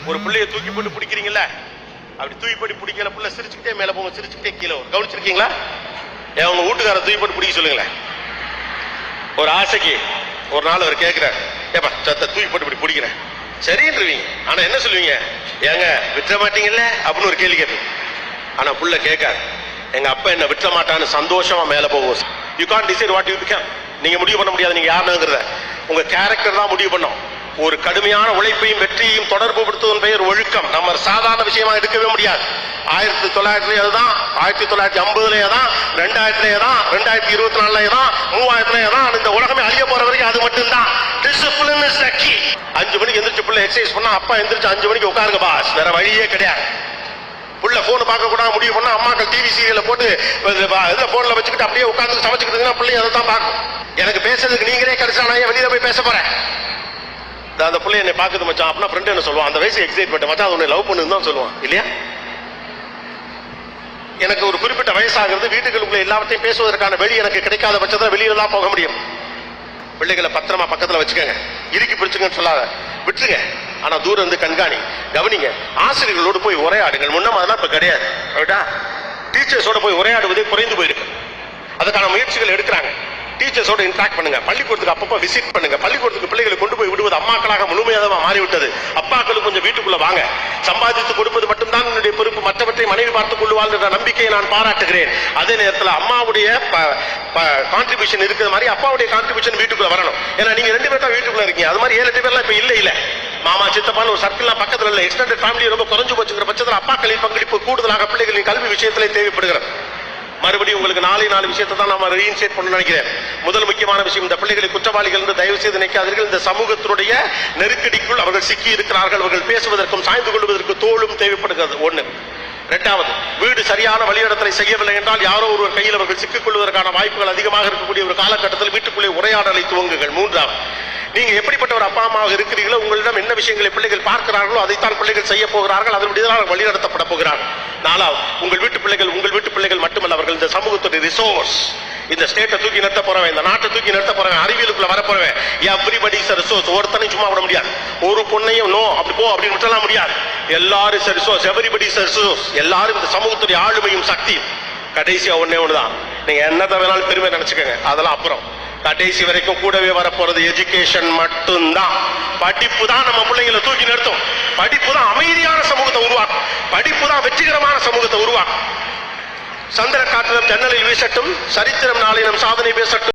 ஒரு பிள்ளைய தூக்கி போட்டு பிடிக்கிறீங்கல்ல, அப்படி தூக்கி போட்டு பிடிக்கிற பிள்ளை சிரிச்சுக்கிட்டே மேல போங்க, சிரிச்சுக்கிட்டே கீழே வரும். கவனிச்சிருக்கீங்களா? உங்க வீட்டுக்கார தூக்கி போட்டு பிடிக்க சொல்லுங்களேன். ஒரு ஆசைக்கு ஒரு நாள் அவர் கேட்கிறார், ஏப்பா சத்த தூக்கி போட்டு இப்படி பிடிக்கிறேன், சரின்றீங்க. ஆனா என்ன சொல்லுவீங்க? ஏங்க விட்டுற மாட்டீங்கல்ல அப்படின்னு ஒரு கேள்வி கேட்பீங்க. ஆனா புள்ள கேட்காது, எங்க அப்பா என்ன விட்டுற மாட்டான்னு சந்தோஷமா மேல போகும். You can't decide what you become. நீங்க முடிவு பண்ண முடியாது நீங்க யாருங்கிறத. உங்க கேரக்டர் தான் முடிவு பண்ணும். ஒரு கடுமையான உழைப்பையும் வெற்றியையும் தொடர்பு படுத்துவதன் பெயர் ஒழுக்கம். நம்ம சாதாரண விஷயமா எடுக்கவே முடியாது. 1900 தான், 1950 தான், 2000 தான், 2024 தான், 3000 தான். இந்த உலகமே அழிய போற வரைக்கும் அது மட்டும்தான். Discipline is the key. 5 மணிக்கு எந்திரிச்சு புள்ள எக்ஸசைஸ் பண்ணா அப்பா எந்திரிச்சு 5 மணிக்கு உட்காருங்க பாஸ், வேற வழியே கிடையாது. புள்ள போன் பார்க்க கூட முடிவு பண்ணா அம்மாக்கள் டிவி சீரியல போட்டு போன்ல வச்சுக்கிட்டு அப்படியே உட்கார்ந்து சமைச்சுக்கிட்டு பிள்ளை அதை தான் பார்க்கும். எனக்கு பேசுறதுக்கு நீங்களே கிடைச்சா நான் வெளியில போய் பேச போறேன். அந்த பிள்ளை என்னை பாக்குது மச்சான் அப்படின்னா ஃப்ரெண்ட் என்ன சொல்லுவான், அந்த வயசு எக்ஸைட் பண்ண மச்சான் அது உன்னை லவ் பண்ணுன்னு தான் சொல்லுவான் இல்லையா? எனக்கு ஒரு குறிப்பிட்ட வயசாகிறது, வீட்டுகளுக்குள்ள எல்லாத்தையும் பேசுவதற்கான வெளி எனக்கு கிடைக்காத பட்சத்தில் வெளியில தான் போக முடியும். பிள்ளைகளை பத்திரமா பக்கத்துல வச்சுக்கோங்க, இறுக்கி பிடிச்சுங்கன்னு சொல்லாத, விட்டுருங்க. ஆனா தூரம் இருந்து கண்காணி, கவனிங்க. ஆசிரியர்களோடு போய் உரையாடுங்கள். முன்ன அதெல்லாம் இப்ப கிடையாது. டீச்சர்ஸோட போய் உரையாடுவதே குறைந்து போயிருக்கு. அதுக்கான முயற்சிகள் எடுக்கிறாங்க. டீச்சர்ஸோட இன்டராக்ட் பண்ணுங்க. பள்ளிக்கூடத்துக்கு அப்பப்போ விசிட் பண்ணுங்க. பள்ளிக்கூடத்துக்கு பிள்ளைகளை கொண்டு போய் விடுவது அம்மாக்களாக முழுமையாக மாறிவிட்டது. அப்பாக்களும் கொஞ்சம் வீட்டுக்குள்ள வாங்க. சம்பாதித்து கொடுப்பது மட்டும்தான் என்னுடைய பொறுப்பு, மற்றவற்றை மனைவி பார்த்துக் கொள்வாள் என்ற நம்பிக்கையை நான் பாராட்டுகிறேன். அதே நேரத்தில் அம்மாவுடைய கான்ட்ரிபியூஷன் இருக்கிற மாதிரி அப்பாவுடைய கான்ட்ரிபியூஷன் வீட்டுக்குள்ள வரணும். ஏன்னா நீங்க 2 பேர் தான் வீட்டுக்குள்ள இருக்கீங்க. அது மாதிரி 7-8 பேர்லாம் இப்ப இல்ல. மாமா சித்தப்பான்னு ஒரு சர்க்கிள்லாம் பக்கத்துல இல்ல. எக்ஸ்டெண்டட் ஃபேமிலி ரொம்ப குறைஞ்சு போச்சுங்கிற பட்சத்தில் அப்பாக்களின் பங்களிப்பு கூடுதலாக பிள்ளைகளின் கல்வி விஷயத்திலே தேவைப்படுகிறது. மறுபடியும் உங்களுக்கு 4 விஷயத்தை தான் நாம ரீஇன்சேட் பண்ண நினைக்கிறேன். முதல் முக்கியமான விஷயம், இந்த பிள்ளைகளை குற்றவாளிகள் என்று தயவு செய்து நினைக்காதீர்கள். இந்த சமூகத்தினுடைய நெருக்கடிக்குள் அவர்கள் சிக்கி இருக்கிறார்கள். அவர்கள் பேசுவதற்கும் சாய்ந்து கொள்வதற்கு தோளும் தேவைப்படுகிறது. 1. 2வது, வீடு சரியான வழிநடத்தலை செய்யவில்லை என்றால் யாரோ ஒருவர் கையில் அவர்கள் சிக்கிக் கொள்வதற்கான வாய்ப்புகள் அதிகமாக இருக்கக்கூடிய ஒரு காலகட்டத்தில் வீட்டுக்குள்ளே உரையாடலை துவங்குங்கள். 3வது, நீங்க எப்படிப்பட்ட ஒரு அப்பா அம்மாவாக இருக்கிறீர்களோ உங்களிடம் என்ன விஷயங்களை பிள்ளைகள் பார்க்கிறார்களோ அதைத்தான் பிள்ளைகள் செய்ய போகிறார்கள். அதனுடைய வழிநடத்தப்பட போகிறார்கள். 4வது, உங்கள் வீட்டு பிள்ளைகள் மட்டுமல்ல, அவர்கள் இந்த சமூகத்துடைய ரிசோர்ஸ். இந்த ஸ்டேட்டை தூக்கி நிறுத்த போறவன், இந்த நாட்டை தூக்கி நிறுத்த போறவன், அறிவியலுக்குள்ள வர போறவன், எவ்ரிபடி இஸ் எ ரிசோர்ஸ். ஒருத்தனையும் சும்மா விட முடியாது. ஒரு பொண்ணையும் நோ அப்படி போ அப்படின்னு விட்டலாம் முடியாது. எல்லாரும் is a resource. Everybody is a resource. எல்லாரும் இந்த சமூகத்துடைய ஆளுமையும் சக்தியும். கடைசியா ஒண்ணுதான், நீங்க என்னத்தை வேணாலும் பெருமை நினைச்சுக்கோங்க, அதெல்லாம் அப்புறம். கடைசி வரைக்கும் கூடவே வரப்போறது எஜுகேஷன் மட்டும்தான். படிப்பு தான் நம்ம பிள்ளைகளை தூக்கி நிறுத்தும். படிப்பு தான் அமைதியான சமூகத்தை உருவாக்கும். படிப்பு தான் வெற்றிகரமான சமூகத்தை உருவாக்கும். சந்திர காற்று ஜன்னலில் வீசட்டும், சரித்திரம் நாளை நம் சாதனை பேசட்டும்.